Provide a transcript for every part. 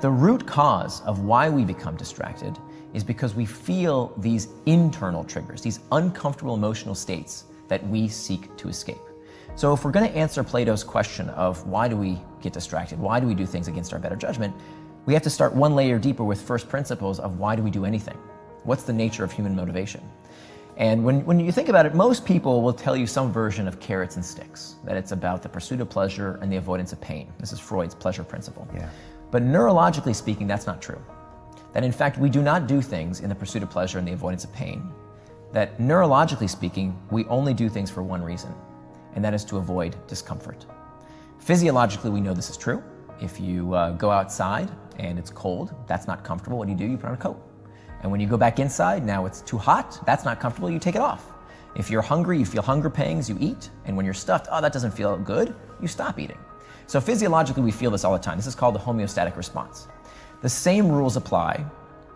the root cause of why we become distracted is because we feel these internal triggers, these uncomfortable emotional states that we seek to escape. So if we're going to answer Plato's question of why do we get distracted, why do we do things against our better judgment, we have to start one layer deeper with first principles of why do we do anything? What's the nature of human motivation? And when you think about it, most people will tell you some version of carrots and sticks, that it's about the pursuit of pleasure and the avoidance of pain. This is Freud's pleasure principle. Yeah. But neurologically speaking, that's not true. That in fact, we do not do things in the pursuit of pleasure and the avoidance of pain. That neurologically speaking, we only do things for one reason, and that is to avoid discomfort. Physiologically, we know this is true. If you go outside and it's cold, that's not comfortable. What do? You put on a coat. And when you go back inside, now it's too hot, that's not comfortable, you take it off. If you're hungry, you feel hunger pangs, you eat. And when you're stuffed, oh, that doesn't feel good, you stop eating. So physiologically, we feel this all the time. This is called the homeostatic response. The same rules apply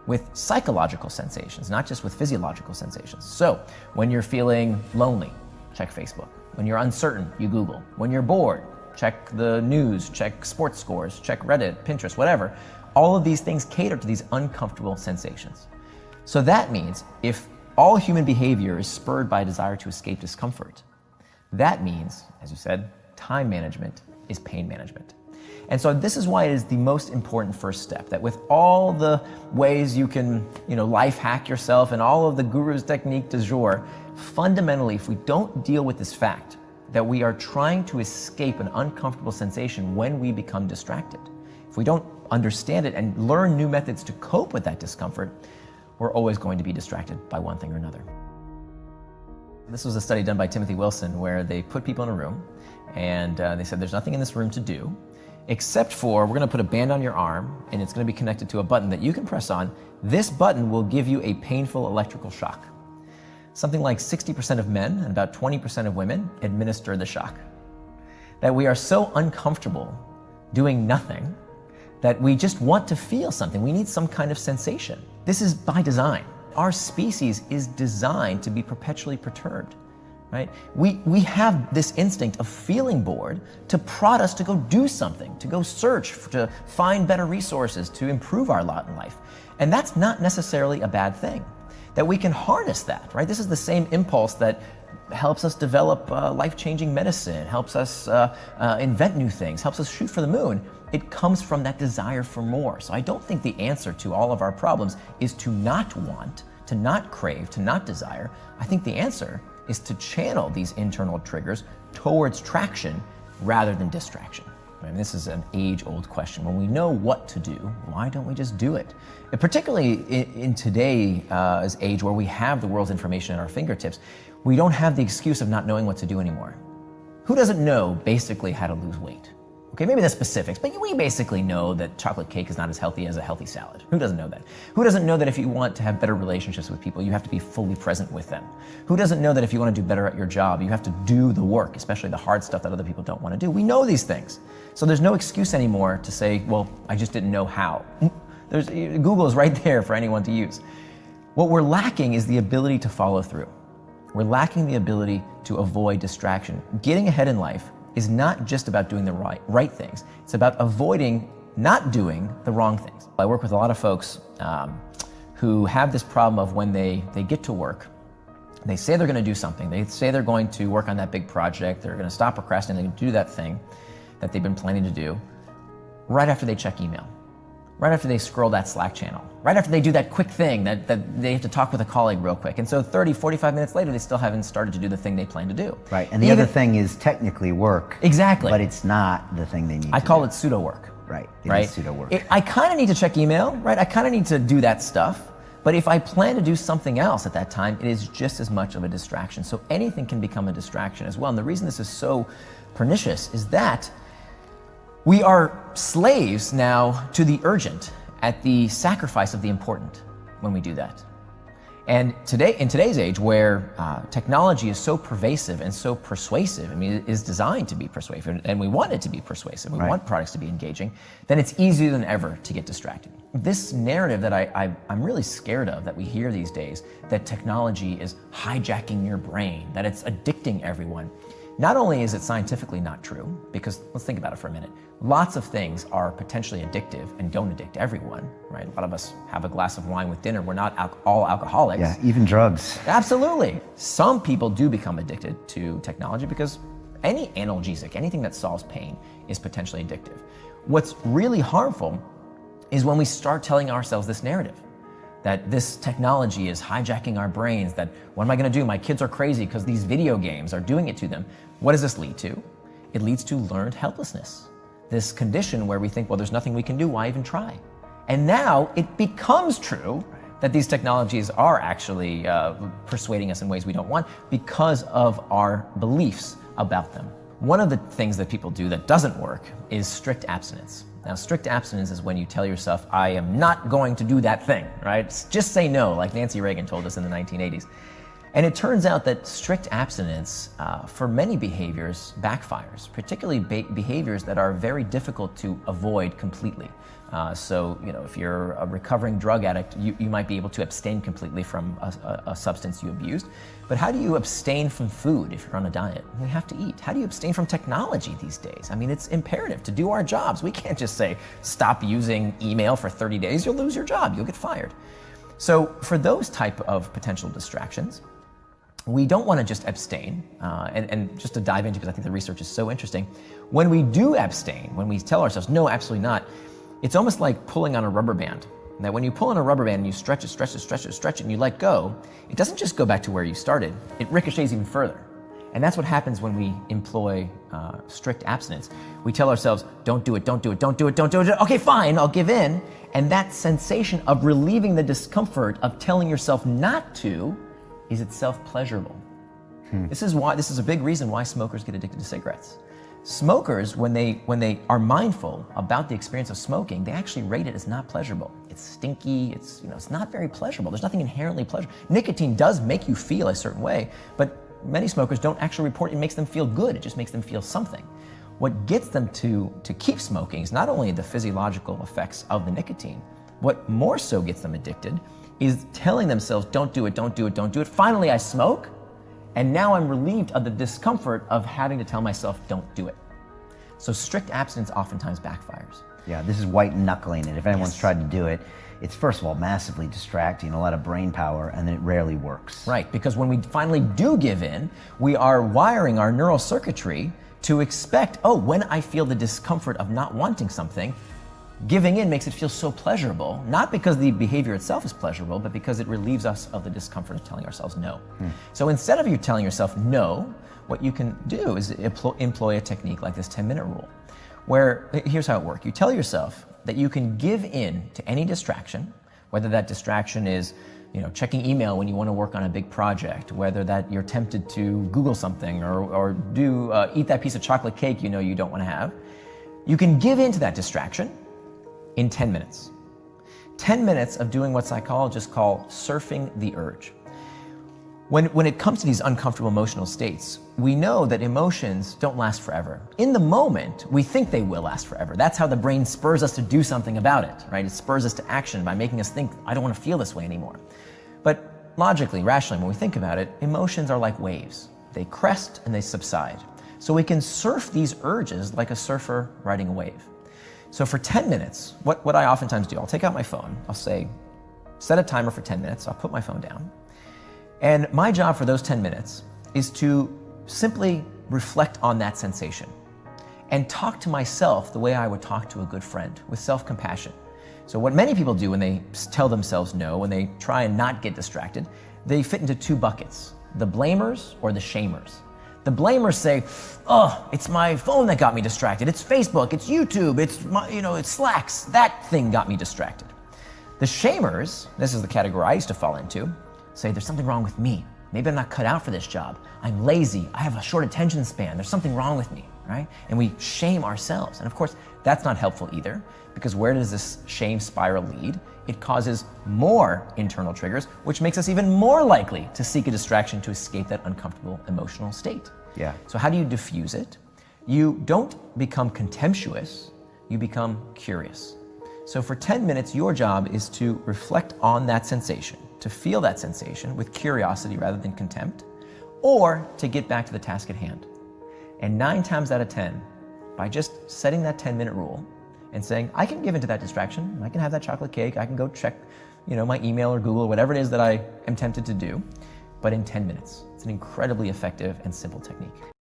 with psychological sensations, not just with physiological sensations. So when you're feeling lonely, check Facebook. When you're uncertain, you Google. When you're bored, check the news, check sports scores, check Reddit, Pinterest, whatever. All of these things cater to these uncomfortable sensations. So that means if all human behavior is spurred by a desire to escape discomfort, that means, as you said, time management is pain management. And so this is why it is the most important first step, that with all the ways you can, life hack yourself and all of the guru's technique du jour, fundamentally, if we don't deal with this fact that we are trying to escape an uncomfortable sensation when we become distracted, if we don't understand it and learn new methods to cope with that discomfort, we're always going to be distracted by one thing or another. This was a study done by Timothy Wilson where they put people in a room and they said there's nothing in this room to do except for we're going to put a band on your arm and it's going to be connected to a button that you can press on. This button will give you a painful electrical shock. Something like 60% of men and about 20% of women administer the shock. That we are so uncomfortable doing nothing that we just want to feel something. We need some kind of sensation. This is by design. Our species is designed to be perpetually perturbed, right? We have this instinct of feeling bored to prod us to go do something, to go search, to find better resources, to improve our lot in life. And that's not necessarily a bad thing. That we can harness that, right? This is the same impulse that helps us develop life-changing medicine, helps us invent new things, helps us shoot for the moon. It comes from that desire for more. So I don't think the answer to all of our problems is to not want, to not crave, to not desire. I think the answer is to channel these internal triggers towards traction rather than distraction. I mean, this is an age-old question. When we know what to do, why don't we just do it? And particularly in today's age where we have the world's information at our fingertips, we don't have the excuse of not knowing what to do anymore. Who doesn't know basically how to lose weight? Okay, maybe the specifics, but we basically know that chocolate cake is not as healthy as a healthy salad. Who doesn't know that? Who doesn't know that if you want to have better relationships with people, you have to be fully present with them? Who doesn't know that if you want to do better at your job, you have to do the work, especially the hard stuff that other people don't want to do? We know these things. So there's no excuse anymore to say, well, I just didn't know how. Google is right there for anyone to use. What we're lacking is the ability to follow through. We're lacking the ability to avoid distraction. Getting ahead in life is not just about doing the right things. It's about avoiding not doing the wrong things. I work with a lot of folks who have this problem of when they get to work, they say they're going to do something. They say they're going to work on that big project. They're going to stop procrastinating and do that thing that they've been planning to do right after they check email, right after they scroll that Slack channel, right after they do that quick thing that they have to talk with a colleague real quick. And so 30, 45 minutes later, they still haven't started to do the thing they plan to do. Right, and the other thing is technically work. Exactly. But it's not the thing they need to do. I call it pseudo work. Right, it is pseudo work. I kind of need to check email, right? I kind of need to do that stuff. But if I plan to do something else at that time, it is just as much of a distraction. So anything can become a distraction as well. And the reason this is so pernicious is that we are slaves now to the urgent at the sacrifice of the important when we do that. And in today's age where technology is so pervasive and so persuasive, I mean, it is designed to be persuasive and we want it to be persuasive, we want products to be engaging, then it's easier than ever to get distracted. This narrative that I'm really scared of that we hear these days, that technology is hijacking your brain, that it's addicting everyone, Not only is it scientifically not true, because let's think about it for a minute. Lots of things are potentially addictive and don't addict everyone, right? A lot of us have a glass of wine with dinner. We're not all alcoholics. Yeah, even drugs. Absolutely. Some people do become addicted to technology because any analgesic, anything that solves pain, is potentially addictive. What's really harmful is when we start telling ourselves this narrative, that this technology is hijacking our brains, that what am I gonna do? My kids are crazy because these video games are doing it to them. What does this lead to? It leads to learned helplessness. This condition where we think, well, there's nothing we can do, why even try? And now it becomes true that these technologies are actually persuading us in ways we don't want because of our beliefs about them. One of the things that people do that doesn't work is strict abstinence. Now, strict abstinence is when you tell yourself, I am not going to do that thing, right? Just say no, like Nancy Reagan told us in the 1980s. And it turns out that strict abstinence for many behaviors backfires, particularly behaviors that are very difficult to avoid completely. So, if you're a recovering drug addict, you might be able to abstain completely from a substance you abused. But how do you abstain from food if you're on a diet? You have to eat. How do you abstain from technology these days? I mean, it's imperative to do our jobs. We can't just say, stop using email for 30 days, you'll lose your job, you'll get fired. So for those type of potential distractions, we don't want to just abstain, and just to dive into, because I think the research is so interesting, when we do abstain, when we tell ourselves, no, absolutely not, it's almost like pulling on a rubber band. That when you pull on a rubber band and you stretch it, and you let go, it doesn't just go back to where you started, it ricochets even further. And that's what happens when we employ strict abstinence. We tell ourselves, don't do it, don't do it, don't do it, don't do it. Okay, fine, I'll give in. And that sensation of relieving the discomfort of telling yourself not to is itself pleasurable. This is a big reason why smokers get addicted to cigarettes. Smokers, when they are mindful about the experience of smoking, they actually rate it as not pleasurable. It's stinky, it's not very pleasurable. There's nothing inherently pleasurable. Nicotine does make you feel a certain way, but many smokers don't actually report it makes them feel good, it just makes them feel something. What gets them to keep smoking is not only the physiological effects of the nicotine, what more so gets them addicted is telling themselves, don't do it, don't do it, don't do it. Finally, I smoke, and now I'm relieved of the discomfort of having to tell myself, don't do it. So strict abstinence oftentimes backfires. Yeah, this is white knuckling it. If anyone's Yes. tried to do it, it's first of all massively distracting, a lot of brain power, and it rarely works. Right, because when we finally do give in, we are wiring our neural circuitry to expect, oh, when I feel the discomfort of not wanting something, giving in makes it feel so pleasurable, not because the behavior itself is pleasurable, but because it relieves us of the discomfort of telling ourselves no. So instead of you telling yourself no, what you can do is employ a technique like this 10-minute rule, where here's how it works. You tell yourself that you can give in to any distraction, whether that distraction is checking email when you want to work on a big project, whether that you're tempted to Google something or eat that piece of chocolate cake you don't want to have. You can give in to that distraction in 10 minutes. 10 minutes of doing what psychologists call surfing the urge. When it comes to these uncomfortable emotional states, we know that emotions don't last forever. In the moment, we think they will last forever. That's how the brain spurs us to do something about it, right? It spurs us to action by making us think, I don't want to feel this way anymore. But logically, rationally, when we think about it, emotions are like waves. They crest and they subside. So we can surf these urges like a surfer riding a wave. So for 10 minutes, what I oftentimes do, I'll take out my phone, I'll say, set a timer for 10 minutes, I'll put my phone down. And my job for those 10 minutes is to simply reflect on that sensation and talk to myself the way I would talk to a good friend, with self-compassion. So what many people do when they tell themselves no, when they try and not get distracted, they fit into two buckets, the blamers or the shamers. The blamers say, oh, it's my phone that got me distracted. It's Facebook, it's YouTube, it's Slacks. That thing got me distracted. The shamers, this is the category I used to fall into, say there's something wrong with me. Maybe I'm not cut out for this job. I'm lazy. I have a short attention span. There's something wrong with me, right? And we shame ourselves. And of course, that's not helpful either, because where does this shame spiral lead? It causes more internal triggers, which makes us even more likely to seek a distraction to escape that uncomfortable emotional state. Yeah. So how do you diffuse it? You don't become contemptuous, you become curious. So for 10 minutes, your job is to reflect on that sensation, to feel that sensation with curiosity rather than contempt, or to get back to the task at hand. And 9 times out of 10, by just setting that 10-minute rule and saying, I can give into that distraction, I can have that chocolate cake, I can go check my email or Google or whatever it is that I am tempted to do, but in 10 minutes. It's an incredibly effective and simple technique.